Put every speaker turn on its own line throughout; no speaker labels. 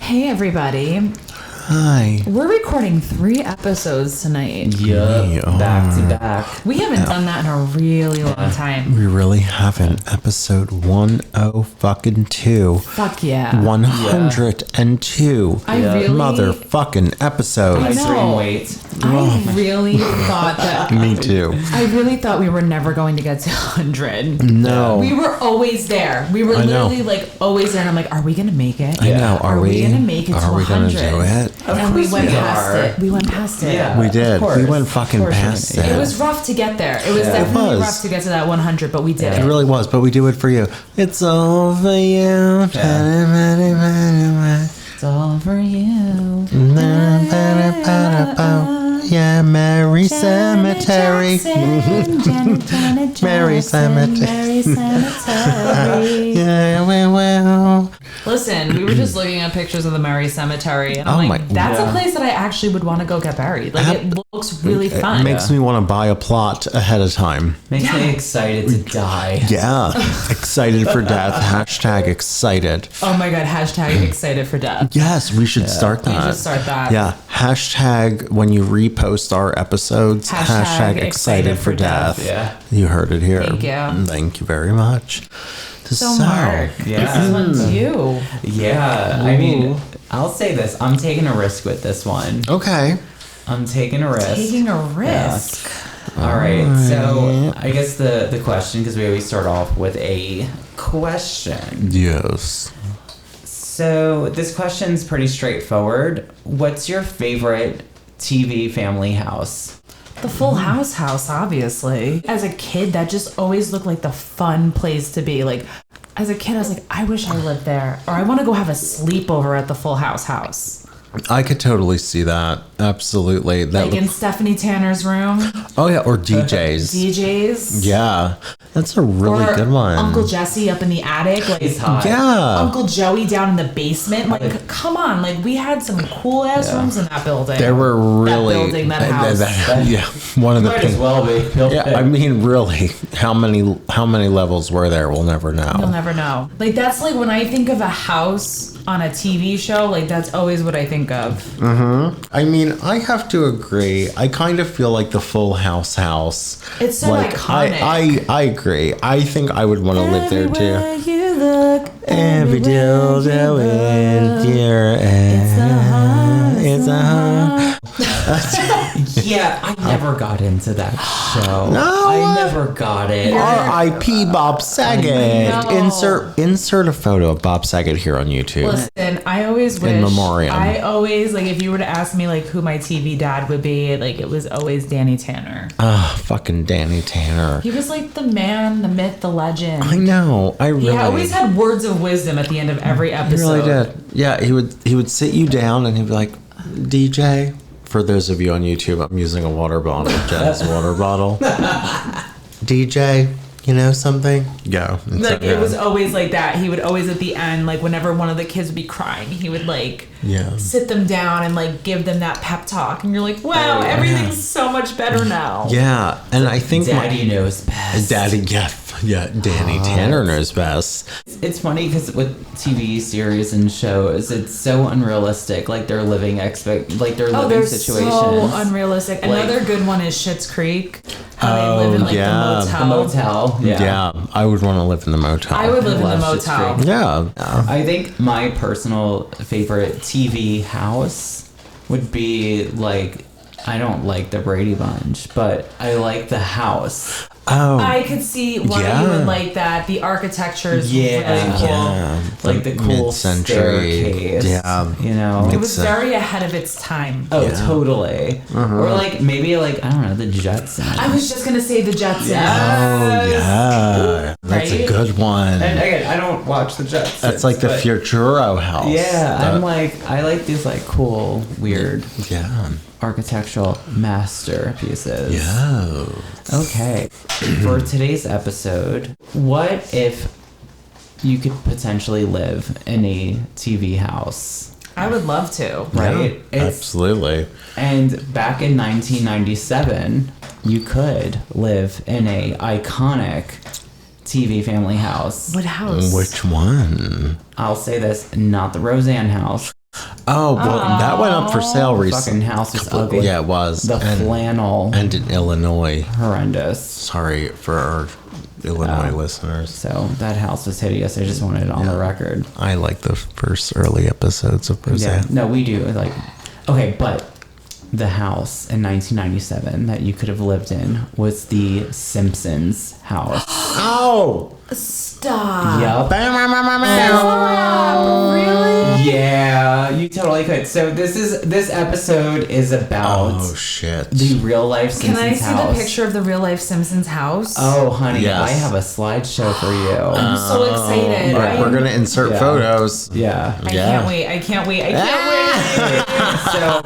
Hey everybody.
Hi.
We're recording 3 episodes tonight.
Yep, back to back.
We haven't done that in a really long time.
We really haven't. Episode 102.
Fuck yeah.
102.
I really...
Motherfucking episodes.
I know.
Wait.
I really thought that...
Me too.
I really thought we were never going to get to 100.
No.
We were always there. We were literally like always there. And I'm like, are we going to make it?
I know. Are we
going to make it to 100?
Are we going to do it?
And we went past it. We went past it.
Yeah.
We did.
course.
We went fucking past it.
It was rough to get there. It was definitely
was.
rough to get to that 100, but we did
It
it.
really was, but we do it for you. It's all for you.
It's all for you.
Yeah, Mary Cemetery. Mary Cemetery. Yeah, well.
Listen, we were just looking at pictures of the Mary Cemetery, and I'm like, that's a place that I actually would want to go get buried. Like, it looks really fun.
It makes me want to buy a plot ahead of time.
Makes me excited to die.
Yeah, excited for death. Hashtag excited.
Oh my god, hashtag excited for death.
Yes, we should start that.
We should start that.
Yeah, hashtag when you repost our episodes, hashtag excited for death.
Yeah.
You heard it here.
Thank you.
Thank you very much.
So, Mark,
Yeah.
this one's you.
Yeah. I mean, I'll say this. I'm taking a risk with this one.
Okay.
I'm taking a risk.
Taking a risk.
All right. So I guess the question, because we always start off with a question.
Yes.
So this question's pretty straightforward. What's your favorite TV family house?
The Full House house, obviously. As a kid, that just always looked like the fun place to be. Like, as a kid, I was like, I wish I lived there. Or I want to go have a sleepover at the Full House house.
I could totally see that. Absolutely. That
Like in Stephanie Tanner's room.
Oh yeah, or DJs.
DJs.
Yeah, that's a really
Or
good one.
Uncle Jesse up in the attic. Like,
He's hot.
Yeah.
Uncle Joey down in the basement. Like, come on. Like, we had some cool ass rooms in that building.
There were really
That building, that house.
yeah, one of the
Might as well be.
Yeah, I mean, really, how many levels were there? We'll never know.
You'll never know. Like, that's like when I think of a house on a TV show, like, that's always what I think of.
I mean, I have to agree. I kind of feel like the Full House house.
It's so
like,
iconic.
I agree. I think I would want to live there too.
Everywhere you look,
Every dildo in your it's a
Yeah, I never got into that show.
No.
I never got it.
R.I.P. Bob Saget.
I know.
Insert a photo of Bob Saget here on YouTube.
Listen, I always wish.
In memoriam.
I always, like, if you were to ask me, like, who my TV dad would be, like, it was always Danny Tanner.
Fucking Danny Tanner.
He was like the man, the myth, the legend.
I know.
He always had words of wisdom at the end of every
He
episode.
really did. Yeah, he would sit you down and he'd be like, DJ. For those of you on YouTube, I'm using a water bottle, Jen's water bottle. DJ, you know something? Go. It's
Like,
okay.
it was always like that. He would always at the end, like, whenever one of the kids would be crying, he would, like, sit them down and, like, give them that pep talk. And you're like, wow, everything's so much better now.
Yeah, and I think
Daddy knows best.
Daddy, Danny Tanner knows best.
It's funny because with TV series and shows, it's so unrealistic. Like their living
Oh,
living
they're
situations.
so unrealistic.
Like-
Another good one is Schitt's Creek. How they live in, like,
yeah.
the
The motel.
Yeah, I would want to live in the motel.
I would live in the
Love Schitt's
motel.
Creek.
Yeah.
I think my personal favorite TV house would be like, I don't like the Brady Bunch, but I like the house.
Oh.
I could see why you would like that. The architecture is really cool.
Yeah.
Like the cool
mid-century.
staircase.
Yeah.
You know?
It was very ahead of its time.
Oh, totally. Or like, maybe like, I don't know, the Jetsons.
I was just going to say the Jetsons.
Oh, yeah. That's a
Right?
good one.
And again, I don't watch the Jetsons.
That's like the
but-
Futuro house.
Yeah,
The-
I'm like, I like these like cool, weird
Yeah.
architectural masterpieces.
Yeah.
Okay. For today's episode, what if you could potentially live in a TV house?
I would love to.
Right?
Yeah, absolutely.
And back in 1997, you could live in a iconic TV family house.
What house?
Which one?
I'll say this, not the Roseanne house.
Oh, well, that went up for sale recently.
Fucking house is ugly.
Yeah, it was.
The flannel.
And in Illinois.
Horrendous.
Sorry for our Illinois listeners.
So that house was hideous. I just wanted it on the record.
I like the first early episodes of Roseanne.
Yeah. No, we do. Like, okay, but the house in 1997 that you could have lived in was the Simpsons house.
Oh!
Stop.
Yup.
Really?
Yeah, you totally could. So this episode is about
Oh, shit.
the real life
Can
Simpsons
I see
house.
the picture of the real life Simpsons house?
Oh, honey,
Yes.
I have a slideshow for you.
I'm so excited.
All right, we're going to insert
Yeah.
photos.
Yeah.
I can't wait. I can't wait. I can't wait.
So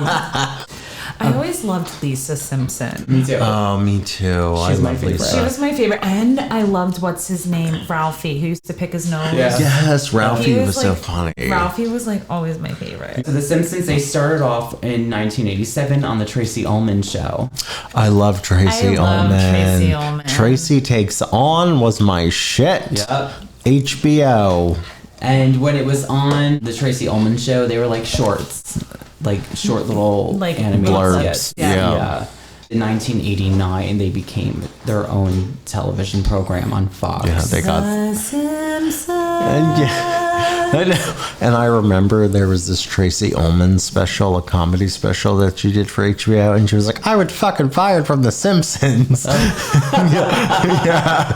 I always loved Lisa Simpson.
me too.
Oh, me too. I
She's my
love
favorite.
Lisa.
She was my favorite. And I loved, what's his name? Ralphie, who used to pick his nose.
Yeah.
Yes, Ralphie
He
was so
like-
funny.
Ralphie was like always my favorite.
So the Simpsons, they started off in 1987 on the Tracy Ullman Show.
I love Tracy
I love
Ullman.
Tracy Ullman.
Tracy Takes On was my shit.
Yep.
HBO.
And when it was on the Tracy Ullman Show, they were like shorts, like short little
Like
animated
blurbs.
skits.
Yeah.
In 1989, they became their own television program on Fox.
Yeah, they got.
The Simpsons.
And yeah, I know. And I remember there was this Tracy Ullman special, a comedy special that she did for HBO, and she was like, "I would fucking fired from The Simpsons." yeah.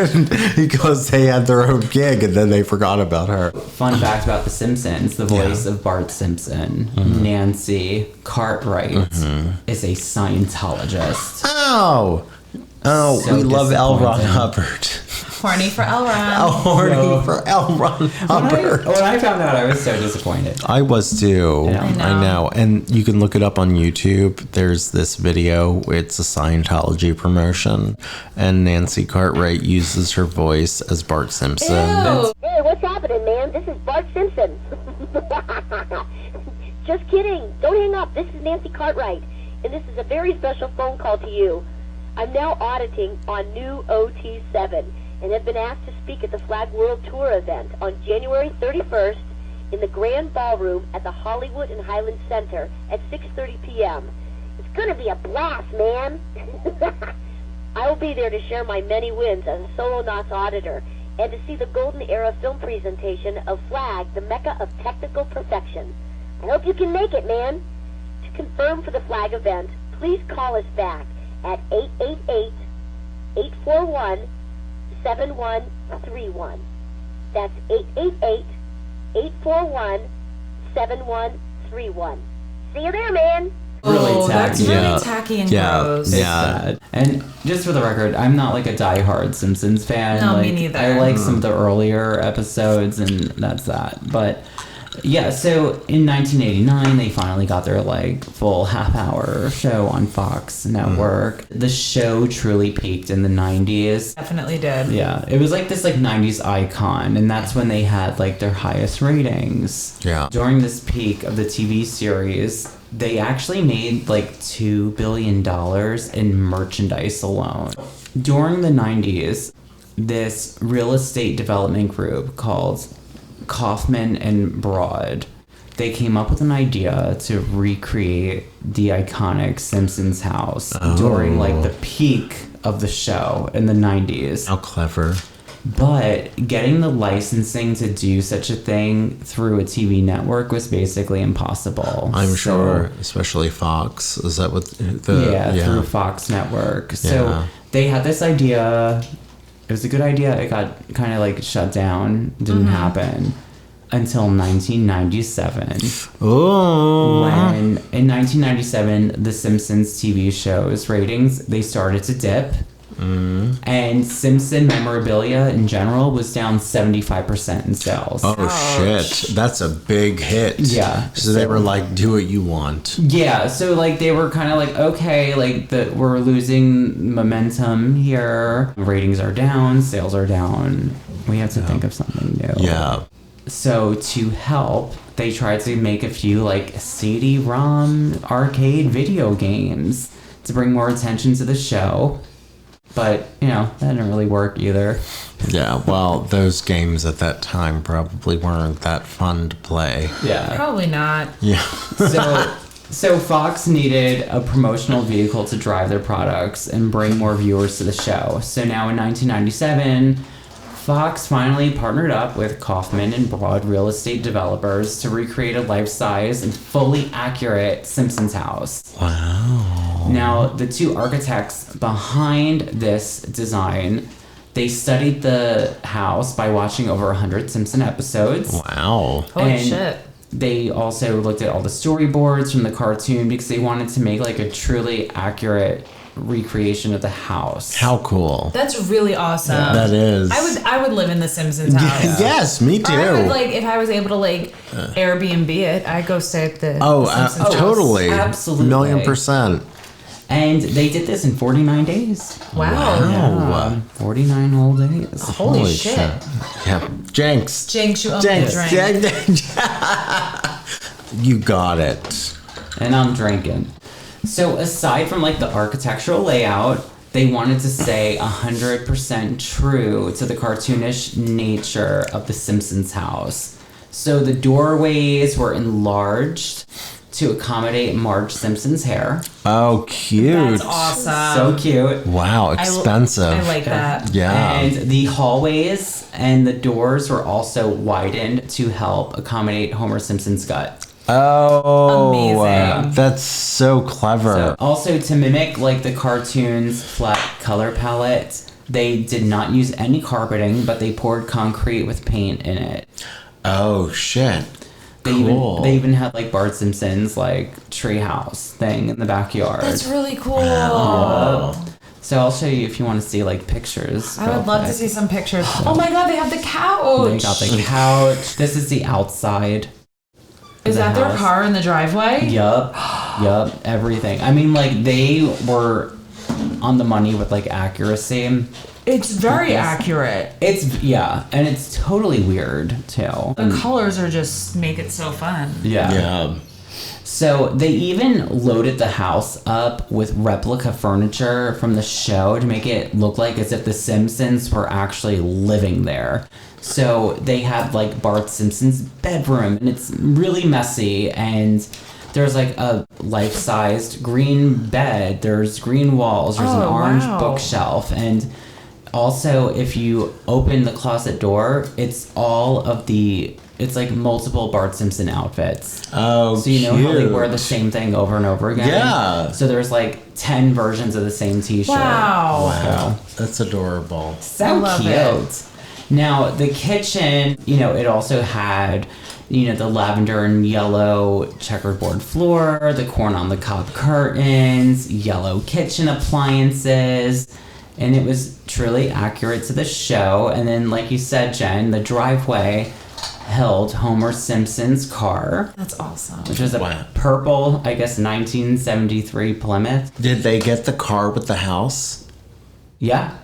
And because they had their own gig, and then they forgot about her.
Fun fact about The Simpsons: the voice of Bart Simpson, Nancy Cartwright, is a Scientologist.
Oh,
So
we love L. Ron
disappointing.
Hubbard.
Horny for Elron.
Horny for L. Ron Hubbard.
When I found out, I was so disappointed.
I was too.
Yeah.
I know.
And you can look it up on YouTube. There's this video. It's a Scientology promotion. And Nancy Cartwright uses her voice as Bart Simpson.
Ew.
Hey, what's happening, man? This is Bart Simpson. Just kidding. Don't hang up. This is Nancy Cartwright, and this is a very special phone call to you. I'm now auditing on new OT7 and have been asked to speak at the Flag World Tour event on January 31st in the Grand Ballroom at the Hollywood and Highland Center at 6:30 p.m. It's going to be a blast, man. I will be there to share my many wins as a solo Knots auditor and to see the Golden Era film presentation of Flag, the Mecca of Technical Perfection. I hope you can make it, man. To confirm for the Flag event, please call us back at 888-841-7131. That's 888-841-7131. See you there, man.
Really
Oh, that's
tacky.
really
Yeah.
tacky and
Yeah.
gross.
Yeah.
Sad. And just for the record, I'm not like a diehard Simpsons fan.
No, me
like,
neither.
I like some of the earlier episodes, and that's that. But yeah, so in 1989, they finally got their like full half-hour show on Fox Network. The show truly peaked in the 90s.
Definitely did.
Yeah, it was like this like 90s icon, and that's when they had like their highest ratings.
Yeah.
During this peak of the TV series, they actually made like $2 billion in merchandise alone. During the 90s, this real estate development group called Kaufman and Broad, they came up with an idea to recreate the iconic Simpsons house during like the peak of the show in the 90s.
How clever.
But getting the licensing to do such a thing through a TV network was basically impossible.
I'm
So-
sure, especially Fox. Is that what the.
yeah, through Fox Network. So
Yeah.
they had this idea. It was a good idea. It got kind of like shut down. Didn't happen until 1997.
Oh.
When in 1997, The Simpsons TV show's ratings, they started to dip. And Simpson memorabilia in general was down 75% in sales.
Oh, shit. That's a big hit.
Yeah.
So they were like, do what you want.
Yeah, so like they were kind of like, okay, like we're losing momentum here. Ratings are down, sales are down. We have to think of something new.
Yeah.
So to help, they tried to make a few like CD-ROM arcade video games to bring more attention to the show. But, that didn't really work either.
Yeah, well, those games at that time probably weren't that fun to play.
Yeah.
Probably not.
Yeah.
So Fox needed a promotional vehicle to drive their products and bring more viewers to the show. So now in 1997, Fox finally partnered up with Kaufman and Broad real estate developers to recreate a life-size and fully accurate Simpsons house.
Wow.
Now, the two architects behind this design, they studied the house by watching over 100 Simpson episodes.
Wow.
Holy
And
shit.
They also looked at all the storyboards from the cartoon because they wanted to make like a truly accurate recreation of the house.
How cool.
That's really awesome.
That is.
I would live in the Simpsons house.
Yes, me too.
Or I would, like, if I was able to, like, Airbnb it, I'd go stay at the Simpsons house.
Totally.
Absolutely.
1,000,000%.
And they did this in 49 days.
Wow.
Wow.
49 whole days.
Holy shit.
Yeah. Jinx.
Jinx, you owe me a drink.
You got it.
And I'm drinking. So aside from like the architectural layout, they wanted to stay 100% true to the cartoonish nature of the Simpsons house. So the doorways were enlarged to accommodate Marge Simpson's hair.
Oh, cute.
That's awesome.
So cute.
Wow, expensive.
I like that.
Yeah.
And the hallways and the doors were also widened to help accommodate Homer Simpson's gut.
Oh,
Amazing.
That's so clever.
So also to mimic like the cartoon's flat color palette, they did not use any carpeting, but they poured concrete with paint in it.
Oh, shit.
They even had like Bart Simpson's like treehouse thing in the backyard.
That's really cool.
So I'll show you if you want to see like pictures.
I would love to see some pictures. Oh my god, they have the couch.
They got the couch. This is the outside.
Is that their car in the driveway?
Yup, everything. I mean, like, they were on the money with, like, accuracy.
It's very accurate.
And it's totally weird, too.
The colors are just make it so fun.
Yeah.
So they even loaded the house up with replica furniture from the show to make it look like as if the Simpsons were actually living there. So they had like Bart Simpson's bedroom, and it's really messy, and there's like a life-sized green bed, there's green walls, there's an orange bookshelf, and also if you open the closet door, it's like multiple Bart Simpson outfits.
Oh,
so you know how they wear the same thing over and over again?
Yeah.
So there's like 10 versions of the same t-shirt.
Wow.
That's adorable.
So cute.
It.
Now, the kitchen, it also had, the lavender and yellow checkerboard floor, the corn on the cob curtains, yellow kitchen appliances, and it was truly accurate to the show. And then, like you said, Jen, the driveway held Homer Simpson's car.
That's awesome.
Which was a purple, I guess, 1973 Plymouth.
Did they get the car with the house?
Yeah.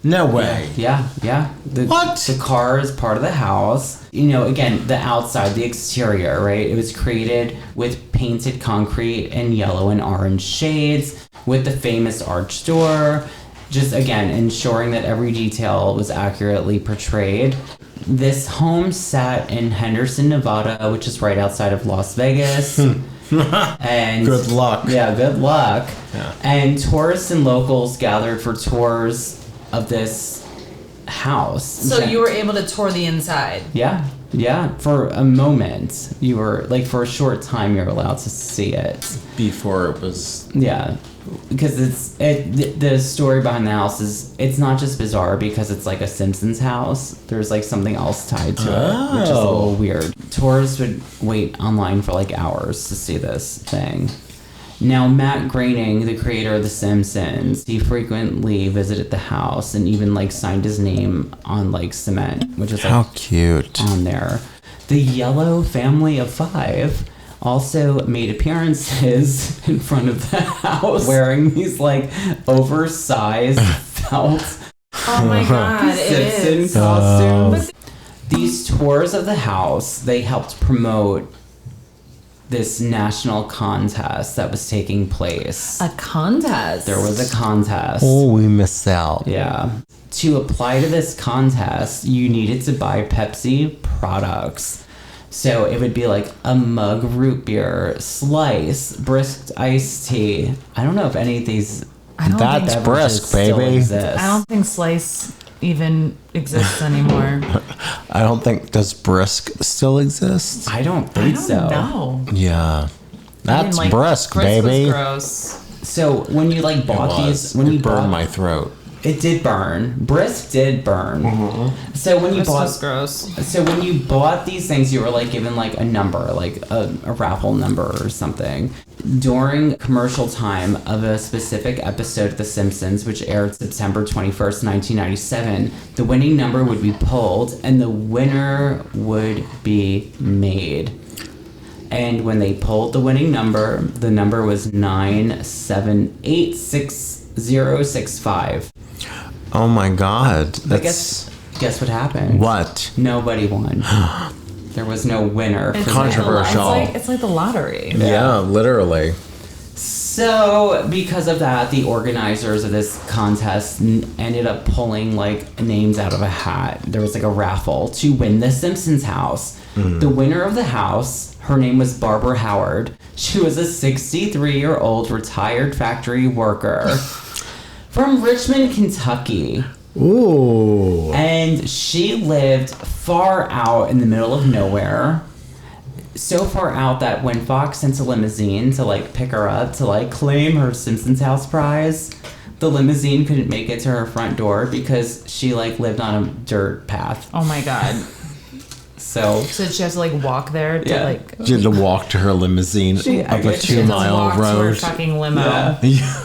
No way.
Yeah.
What?
The car is part of the house. Again, the outside, the exterior, right? It was created with painted concrete in yellow and orange shades with the famous arch door. Just, again, ensuring that every detail was accurately portrayed. This home sat in Henderson, Nevada, which is right outside of Las Vegas. And
good luck.
Yeah, good luck.
Yeah.
And tourists and locals gathered for tours of this house.
So you were able to tour the inside?
Yeah. For a moment. You were, like, for a short time, you're allowed to see it.
Before it was...
Yeah. Because the story behind the house is, it's not just bizarre because it's like a Simpsons house. There's like something else tied to it, which is a little weird. Tourists would wait online for like hours to see this thing. Now, Matt Groening, the creator of The Simpsons, he frequently visited the house and even like signed his name on like cement, which is like
how cute
on there. The Yellow Family of Five also made appearances in front of the house wearing these like oversized felt
oh my god,
Simpson costumes. These tours of the house, they helped promote this national contest that was taking place.
A contest?
There was a contest.
Oh, we missed out.
Yeah. To apply to this contest, you needed to buy Pepsi products. So it would be like a mug root beer, Slice, Brisk iced tea. I don't know if any of these
That's
beverages
Brisk,
still
baby.
exist.
I don't think Slice even exists anymore.
I don't think, does Brisk still exist?
I don't
I
think
don't
so.
know.
Yeah. That's
Like,
Brisk,
was
baby.
gross.
So when you like bought these, when
it
you
burned
bought,
my throat.
it did burn. Brisk did burn. So when you
This
bought,
was gross.
so when you bought these things, you were like given like a number, like a raffle number or something. During commercial time of a specific episode of The Simpsons, which aired September 21st, 1997, the winning number would be pulled and the winner would be made. And when they pulled the winning number, the number was 9786065.
Oh my god.
But
That's
guess what happened?
what?
Nobody won. There was no winner.
It's
for
Controversial.
that.
It's like the lottery.
Yeah, literally.
So, because of that, the organizers of this contest ended up pulling like names out of a hat. There was like a raffle to win the Simpsons house. The winner of the house, her name was Barbara Howard. She was a 63-year-old retired factory worker from Richmond, Kentucky.
Ooh.
And she lived far out in the middle of nowhere. So far out that when Fox sent a limousine to like pick her up to like claim her Simpsons house prize, the limousine couldn't make it to her front door because she like lived on a dirt path.
Oh my god.
So
So she has to like walk there to
Yeah.
like.
She had to walk to her limousine
I
up a
guess she
She has to
2-mile
walk to her
road.
fucking limo.
Yeah.
Yeah.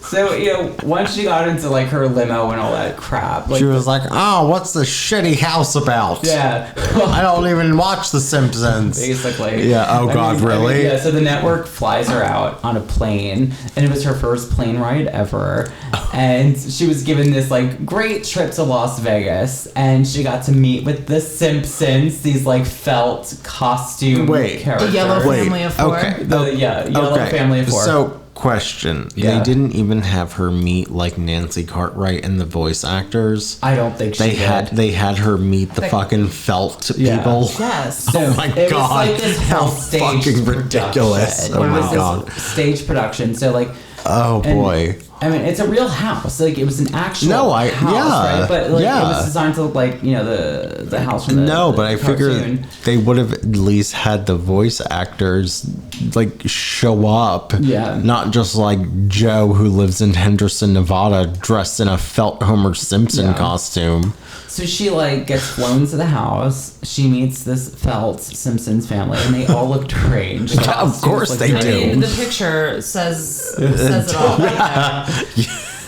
So, you know, once she got into like her limo and all that crap, like
She was like, "Oh, what's the shitty house about?
yeah.
I don't even watch The Simpsons."
Basically.
Yeah, oh God, really?
yeah, so the network flies her out on a plane, and it was her first plane ride ever. And she was given this, like, great trip to Las Vegas, and she got to meet with the Simpsons, these, like, felt costume
Wait.
characters.
The yellow family of four.
Okay.
Yellow family of four.
So, question.
Yeah.
They didn't even have her meet like Nancy Cartwright and the voice actors.
I don't think she
They
did.
had her meet the
Like-
fucking felt
Yeah.
people.
Yes.
Oh my
It
god.
was like this
How
whole stage
fucking ridiculous.
production.
Oh
It
my
was
god.
this stage production. So, like,
Oh
and-
boy.
I mean, it's a real house. Like, it was an actual house,
yeah,
right? But, like,
yeah.
it was designed to look like, you know, the house from the
No,
the
but I
cartoon.
figured they would have at least had the voice actors like show up.
Yeah.
Not just like Joe who lives in Henderson, Nevada, dressed in a felt Homer Simpson
Yeah.
costume.
So she, like, gets flown to the house. She meets this felt Simpsons family, and they all look deranged. The
Of course
costumes
they
look
do.
I mean,
deranged.
the picture says it all. Right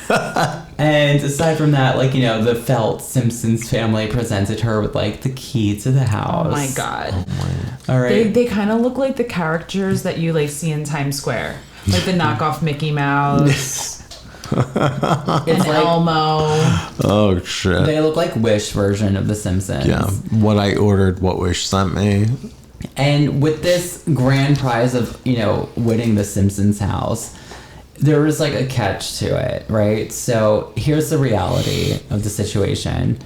there.
And aside from that, like, you know, the felt Simpsons family presented her with, like, the key to the house.
Oh my god.
All right.
They kind of look like the characters that you like see in Times Square, like the knockoff Mickey Mouse and
It's like,
Elmo.
Oh shit.
they look like Wish version of The Simpsons.
Yeah. What I ordered, what Wish sent me.
And with this grand prize of, you know, winning the Simpsons house, there was like a catch to it, right? So here's the reality of the situation.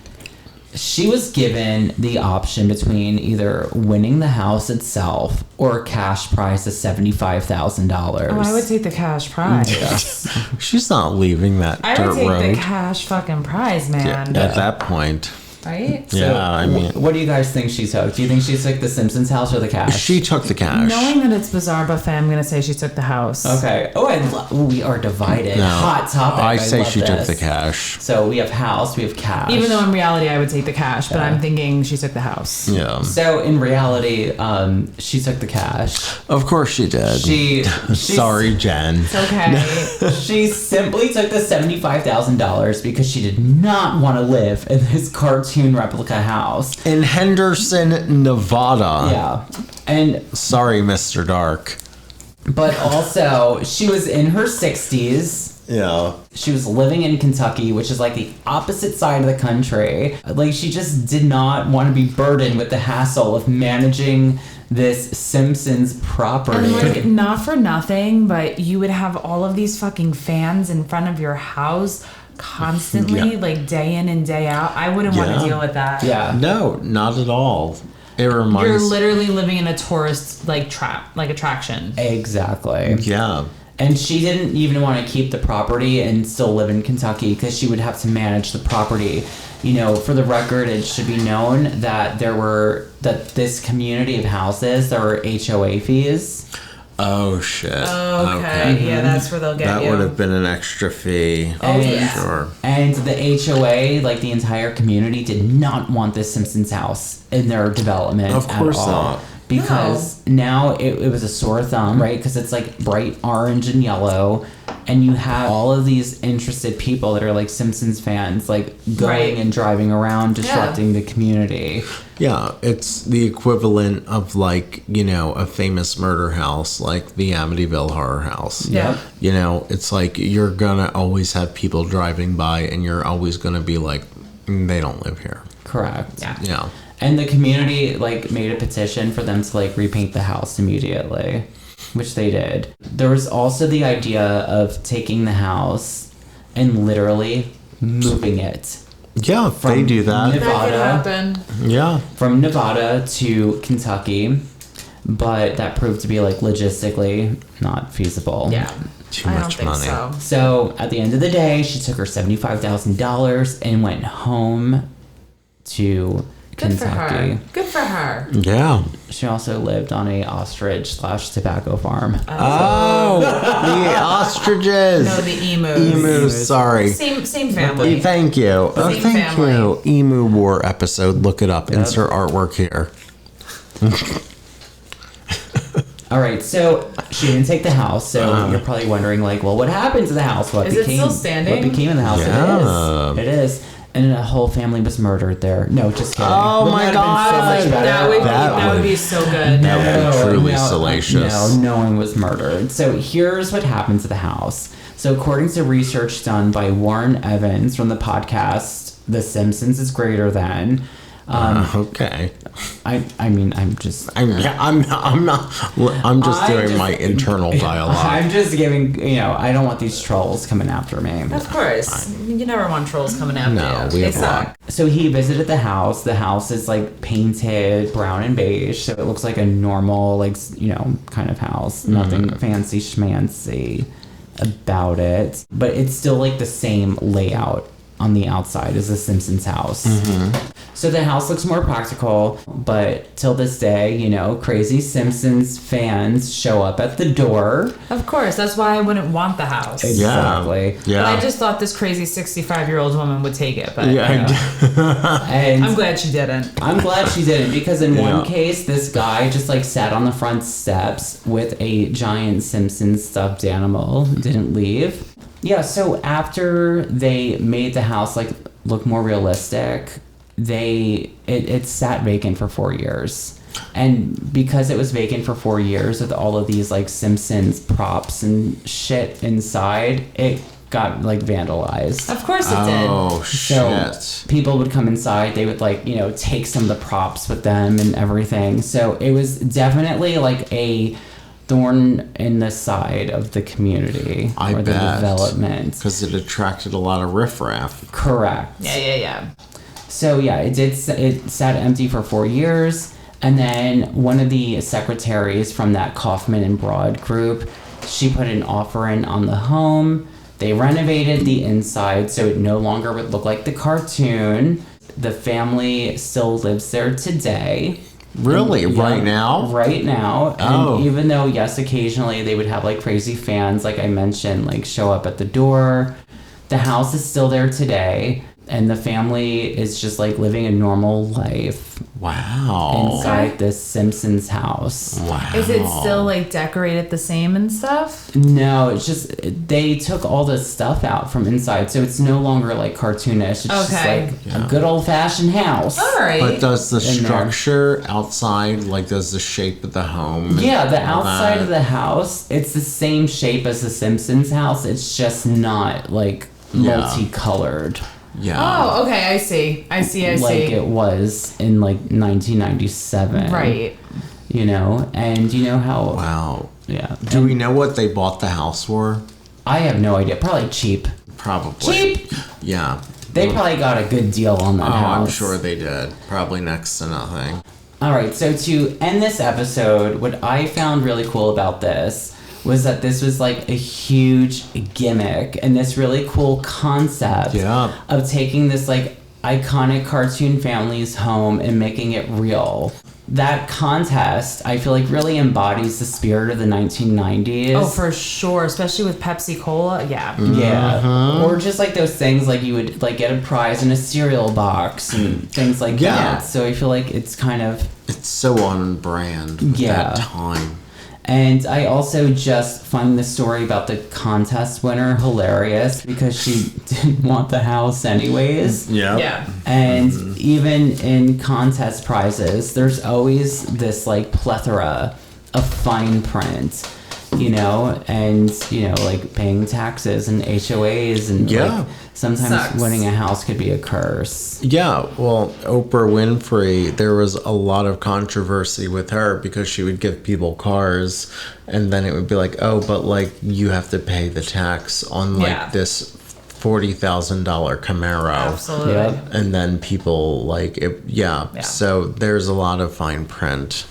She was given the option between either winning the house itself or a cash prize of $75,000.
Oh, I would take the cash prize.
She's not leaving that
I
dirt
would take
road.
the cash fucking prize, man.
At that point.
Right?
So,
Yeah, I mean-
what do you guys think she took? Do you think she took the Simpsons house or the cash?
She took the cash.
Knowing that it's bizarre buffet, I'm gonna say she took the house.
Okay. Oh, we are divided.
No,
Hot topic.
I say
love
she took
this.
the cash.
So we have house, we have cash.
Even though in reality I would take the cash, but
Yeah.
I'm thinking she took the house.
Yeah.
So in reality, she took the cash.
Of course she did.
She
Sorry, Jen.
It's okay.
She simply took the $75,000 because she did not want to live in this cartoon replica house.
In Henderson, Nevada.
Yeah. And
Sorry, Mr. Dark.
but also she was in her 60s.
Yeah.
She was living in Kentucky, which is like the opposite side of the country. Like, she just did not want to be burdened with the hassle of managing this Simpsons property.
And like, not for nothing, but you would have all of these fucking fans in front of your house constantly,
Yeah.
like day in and day out. I wouldn't want
Yeah.
to deal with that.
Yeah.
No, not at all. It reminds.
You're literally living in a tourist like trap, like attraction.
Exactly.
Yeah.
And she didn't even want to keep the property and still live in Kentucky because she would have to manage the property. You know, for the record, it should be known that this community of houses, there were HOA fees.
Oh shit.
Okay. Yeah, that's where they'll get
That
you.
would have been an extra fee.
Oh,
And-
yeah.
Sure.
And the HOA, like the entire community, did not want this Simpsons house in their development
Of course
at all.
not.
Because now it was a sore thumb, right? Because it's like bright orange and yellow. And you have all of these interested people that are like Simpsons fans, like going
Right.
and driving around, disrupting the community.
Yeah, it's the equivalent of like, you know, a famous murder house like the Amityville Horror House.
Yeah.
You know, it's like you're gonna always have people driving by and you're always gonna be like, they don't live here.
Correct.
Yeah.
Yeah.
And the community like made a petition for them to like repaint the house immediately, which they did. There was also the idea of taking the house and literally moving it
Yeah, they do that.
That could
Nevada,
happen.
Yeah.
from Nevada to Kentucky, but that proved to be like logistically not feasible.
Yeah.
Too
I don't
much
think
money.
so.
So at the end of the day, she took her $75,000 and went home to
Good for
Kentucky.
her. Good for her.
Yeah.
She also lived on a ostrich/tobacco farm.
Oh, the ostriches.
No, the emus.
Emus, sorry.
Same family.
Thank you. Oh,
Same
thank
family.
you. Emu War episode. Look it up. Insert artwork here.
All right, so she didn't take the house. So you're probably wondering, like, well, what happened to the house? What
Is it still standing?
What became of the house?
Yeah.
It is. And a whole family was murdered there. No, just kidding.
Oh
Wouldn't
my
that have been so
God.
much better?
That would be so good.
That would be truly
no,
salacious.
No one was murdered. So here's what happened to the house. So according to research done by Warren Evans from the podcast The Simpsons is Greater Than,
Okay.
I mean, I'm just
doing my internal dialogue.
I'm just giving, I don't want these trolls coming after me.
Of course. You never want trolls coming after
No,
you.
we
They
have
suck.
not.
So he visited the house. The house is like painted brown and beige, so it looks like a normal, like, kind of house. Nothing fancy schmancy about it, but it's still like the same layout on the outside as the Simpsons house. So the house looks more practical, but till this day, crazy Simpsons fans show up at the door.
Of course. That's why I wouldn't want the house.
Exactly.
Yeah.
But I just thought this crazy 65-year-old woman would take it. But
And
I'm glad she didn't.
I'm glad she didn't, because in
Yeah.
one case, this guy just like sat on the front steps with a giant Simpsons stuffed animal, didn't leave. Yeah, so after they made the house like look more realistic, it sat vacant for 4 years. And because it was vacant for 4 years with all of these like Simpsons props and shit inside, it got like vandalized.
Of course it did.
Oh
So
shit.
people would come inside, they would take some of the props with them and everything. So it was definitely like a thorn in the side of the community
I
or the
bet.
development.
Because it attracted a lot of riffraff.
Correct.
Yeah.
So yeah, it sat empty for 4 years, and then one of the secretaries from that Kaufman and Broad group, she put an offer in on the home. They renovated the inside so it no longer would look like the cartoon. The family still lives there today.
Really?
Yeah,
Right now?
Right now.
Oh.
And even though, yes, occasionally they would have like crazy fans, like I mentioned, like show up at the door, the house is still there today. And the family is just like living a normal life
Wow.
inside this Simpsons house.
Wow.
Is it still like decorated the same and stuff?
No, it's just they took all the stuff out from inside, so it's no longer like cartoonish. It's just
Okay.
like a good old fashioned house.
All right.
But does the
In there.
structure outside, like, does the shape of the home?
Yeah, the
and all
outside
that-
of the house, it's the same shape as the Simpsons house. It's just not like
Yeah.
multicolored
Yeah.
Oh, okay. I see.
like it was in like 1997.
Right.
you know, and you know how.
Wow.
Yeah.
Do we know what they bought the house for?
I have no idea. Probably cheap.
Probably.
Cheap.
Yeah.
They probably got a good deal on that house.
I'm sure they did. Probably next to nothing.
All right, so to end this episode, what I found really cool about this was that this was like a huge gimmick and this really cool concept of taking this like iconic cartoon family's home and making it real. That contest, I feel like, really embodies the spirit of the 1990s.
Oh, for sure, especially with Pepsi Cola. Yeah.
Yeah. Or just like those things like you would like get a prize in a cereal box and things like that. So I feel like it's kind of...
It's so on brand with that time.
And I also just find the story about the contest winner hilarious because she didn't want the house anyways.
Yeah.
And even in contest prizes, there's always this like plethora of fine print, you know, and, you know, like paying taxes and HOAs and like sometimes
Sucks.
winning a house could be a curse.
Yeah, well, Oprah Winfrey, there was a lot of controversy with her because she would give people cars and then it would be like, oh, but like you have to pay the tax on like this $40,000 Camaro.
Absolutely.
Yep.
And then people like it, so there's a lot of fine print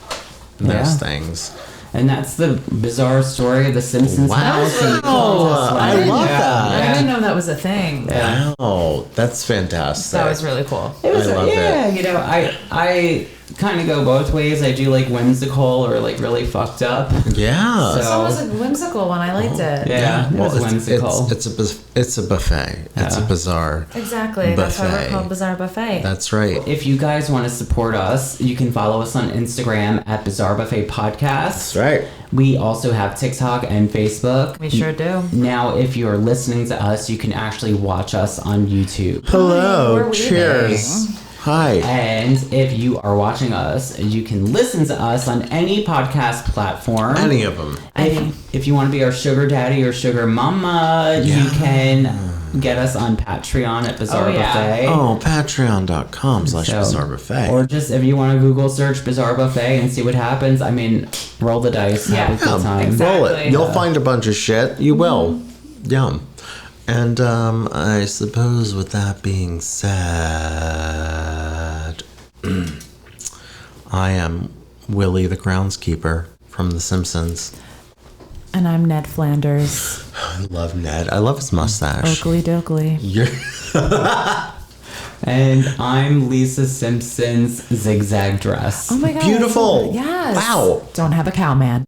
in those things.
And that's the bizarre story of the Simpsons house. And the contest
I
winner.
love that.
I didn't know that was a thing.
Yeah.
Wow, that's fantastic.
That was really cool.
It was,
I love it.
you know, I kind of go both ways. I do like whimsical or like really fucked up.
Yeah.
So-
This one was a whimsical one. I liked it.
Yeah, it was
it's
whimsical.
it's a buffet. It's a bizarre.
Exactly. That's why we're
Buffet.
called Bizarre Buffet.
That's right.
If you guys want to support us, you can follow us on Instagram at Bizarre Buffet Podcast.
That's right.
We also have TikTok and Facebook.
We sure do.
Now, if you're listening to us, you can actually watch us on YouTube.
Hello.
we're
Cheers.
leaving.
Hi.
And if you are watching us, you can listen to us on any podcast platform.
Any of them.
If you want to be our sugar daddy or sugar mama, you can get us on Patreon at Bizarre Buffet.
Oh, patreon.com/Bizarre Buffet.
Or just if you want to Google search Bizarre Buffet and see what happens, I mean, roll the dice, have a good time.
exactly.
Roll it. You'll find a bunch of shit. You will. Yeah. And I suppose with that being said, I am Willie the Groundskeeper from The Simpsons.
And I'm Ned Flanders.
I love Ned. I love his mustache.
Oakley dokley.
You're
And I'm Lisa Simpson's zigzag dress.
Oh my god.
Beautiful.
Yes.
Wow.
Don't have a cow, man.